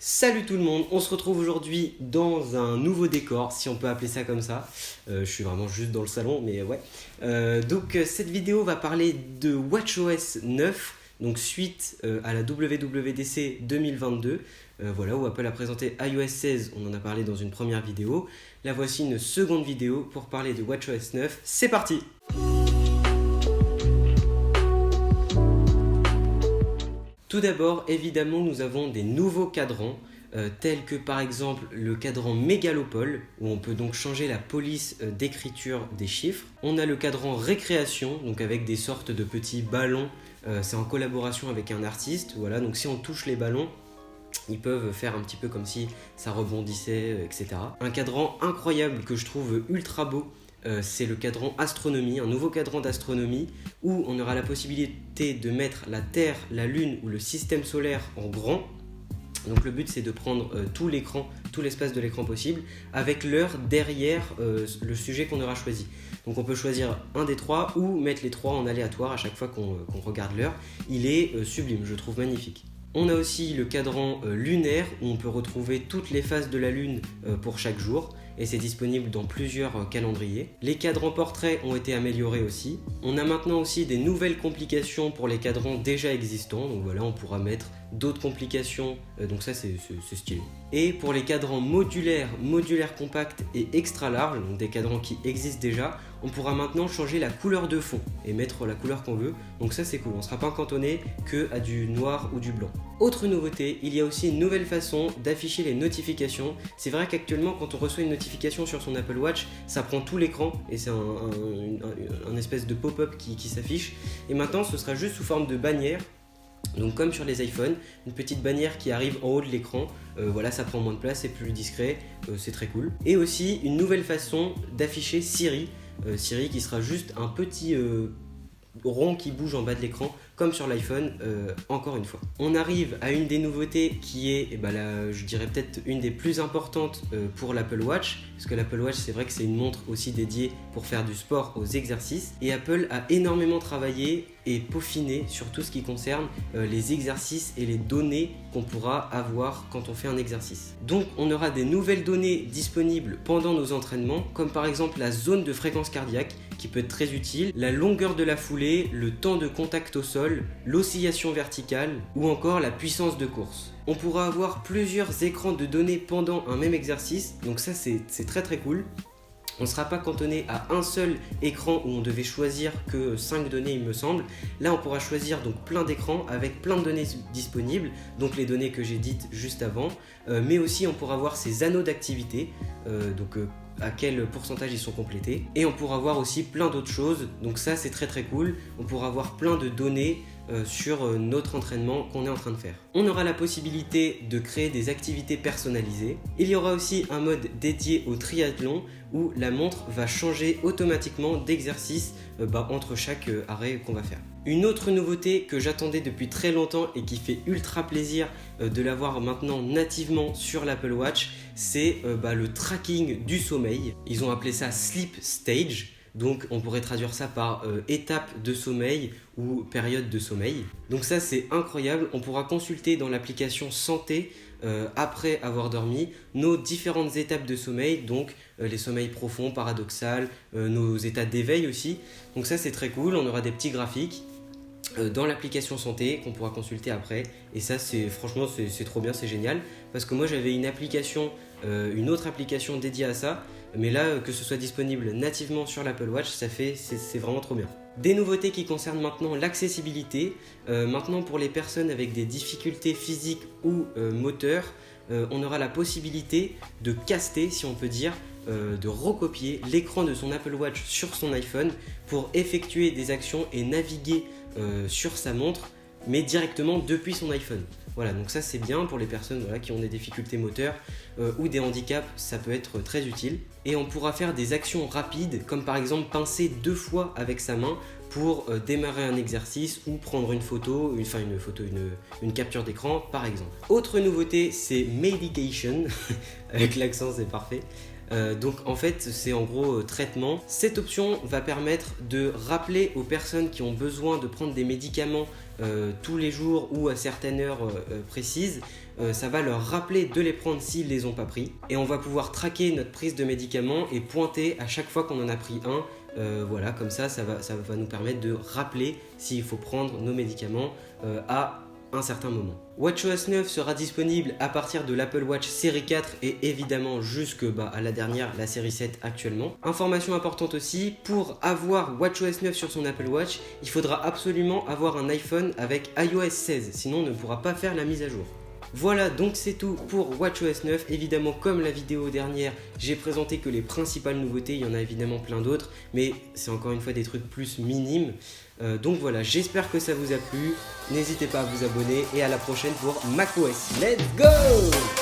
Salut tout le monde, on se retrouve aujourd'hui dans un nouveau décor, si on peut appeler ça comme ça. Je suis vraiment juste dans le salon, mais ouais. Donc cette vidéo va parler de WatchOS 9, donc suite à la WWDC 2022. Voilà, où Apple a présenté iOS 16, on en a parlé dans une première vidéo. Là voici une seconde vidéo pour parler de WatchOS 9. C'est parti! Tout d'abord, évidemment, nous avons des nouveaux cadrans, tels que par exemple le cadran Mégalopole, où on peut donc changer la police d'écriture des chiffres. On a le cadran Récréation, donc avec des sortes de petits ballons, c'est en collaboration avec un artiste, voilà, donc si on touche les ballons, ils peuvent faire un petit peu comme si ça rebondissait, etc. Un cadran incroyable que je trouve ultra beau, c'est le cadran astronomie, un nouveau cadran d'astronomie où on aura la possibilité de mettre la Terre, la Lune ou le système solaire en grand. Donc le but c'est de prendre tout l'écran, tout l'espace de l'écran possible avec l'heure derrière le sujet qu'on aura choisi. Donc on peut choisir un des trois ou mettre les trois en aléatoire à chaque fois qu'on regarde l'heure. Il est sublime, je trouve magnifique. On a aussi le cadran lunaire où on peut retrouver toutes les phases de la Lune pour chaque jour et c'est disponible dans plusieurs calendriers. Les cadrans portraits ont été améliorés aussi. On a maintenant aussi des nouvelles complications pour les cadrans déjà existants, donc voilà, on pourra mettre d'autres complications, donc ça c'est stylé. Et pour les cadrans modulaires compacts et extra larges, donc des cadrans qui existent déjà, on pourra maintenant changer la couleur de fond et mettre la couleur qu'on veut, donc ça c'est cool, on ne sera pas cantonné qu'à du noir ou du blanc. Autre nouveauté, il y a aussi une nouvelle façon d'afficher les notifications. C'est vrai qu'actuellement quand on reçoit une notification sur son Apple Watch, ça prend tout l'écran et c'est un espèce de pop-up qui s'affiche. Et maintenant ce sera juste sous forme de bannière. Donc comme sur les iPhones, une petite bannière qui arrive en haut de l'écran, voilà, ça prend moins de place, c'est plus discret, c'est très cool. Et aussi une nouvelle façon d'afficher Siri, Siri qui sera juste un petit rond qui bouge en bas de l'écran comme sur l'iPhone, encore une fois. On arrive à une des nouveautés qui est, je dirais peut-être une des plus importantes pour l'Apple Watch, parce que l'Apple Watch c'est vrai que c'est une montre aussi dédiée pour faire du sport aux exercices, et Apple a énormément travaillé et peaufiné sur tout ce qui concerne les exercices et les données qu'on pourra avoir quand on fait un exercice. Donc on aura des nouvelles données disponibles pendant nos entraînements, comme par exemple la zone de fréquence cardiaque, qui peut être très utile, la longueur de la foulée, le temps de contact au sol, l'oscillation verticale ou encore la puissance de course. On pourra avoir plusieurs écrans de données pendant un même exercice, donc ça c'est très très cool. On ne sera pas cantonné à un seul écran où on devait choisir que 5 données il me semble. Là on pourra choisir donc plein d'écrans avec plein de données disponibles, donc les données que j'ai dites juste avant, mais aussi on pourra voir ces anneaux d'activité, à quel pourcentage ils sont complétés, et on pourra voir aussi plein d'autres choses, donc ça c'est très très cool. On pourra avoir plein de données sur notre entraînement qu'on est en train de faire. On aura la possibilité de créer des activités personnalisées. Il y aura aussi un mode dédié au triathlon où la montre va changer automatiquement d'exercice entre chaque arrêt qu'on va faire. Une autre nouveauté que j'attendais depuis très longtemps et qui fait ultra plaisir de l'avoir maintenant nativement sur l'Apple Watch, c'est le tracking du sommeil. Ils ont appelé ça Sleep Stage. Donc on pourrait traduire ça par étape de sommeil ou période de sommeil. Donc ça c'est incroyable, on pourra consulter dans l'application Santé après avoir dormi nos différentes étapes de sommeil, donc les sommeils profonds, paradoxal, nos états d'éveil aussi. Donc ça c'est très cool, on aura des petits graphiques dans l'application Santé qu'on pourra consulter après, et ça franchement c'est trop bien, c'est génial, parce que moi j'avais une autre application dédiée à ça, mais là que ce soit disponible nativement sur l'Apple Watch, c'est vraiment trop bien. Des nouveautés qui concernent maintenant l'accessibilité. Maintenant pour les personnes avec des difficultés physiques ou moteurs, on aura la possibilité de caster, si on peut dire, de recopier l'écran de son Apple Watch sur son iPhone pour effectuer des actions et naviguer sur sa montre, mais directement depuis son iPhone. Voilà, donc ça c'est bien pour les personnes qui ont des difficultés moteurs ou des handicaps, ça peut être très utile. Et on pourra faire des actions rapides, comme par exemple pincer 2 fois avec sa main pour démarrer un exercice ou prendre une photo, une capture d'écran par exemple. Autre nouveauté, c'est Medication, avec l'accent c'est parfait. Donc en fait c'est en gros traitement. Cette option va permettre de rappeler aux personnes qui ont besoin de prendre des médicaments tous les jours ou à certaines heures précises ça va leur rappeler de les prendre s'ils les ont pas pris. Et on va pouvoir traquer notre prise de médicaments et pointer à chaque fois qu'on en a pris un. Voilà, comme ça va nous permettre de rappeler s'il faut prendre nos médicaments à un certain moment. WatchOS 9 sera disponible à partir de l'Apple Watch série 4 et évidemment jusque à la dernière, la série 7 actuellement. Information importante aussi, pour avoir WatchOS 9 sur son Apple Watch, il faudra absolument avoir un iPhone avec iOS 16, sinon on ne pourra pas faire la mise à jour. Voilà, donc c'est tout pour WatchOS 9. Évidemment, comme la vidéo dernière, j'ai présenté que les principales nouveautés. Il y en a évidemment plein d'autres, mais c'est encore une fois des trucs plus minimes. Donc voilà, j'espère que ça vous a plu. N'hésitez pas à vous abonner et à la prochaine pour macOS. Let's go!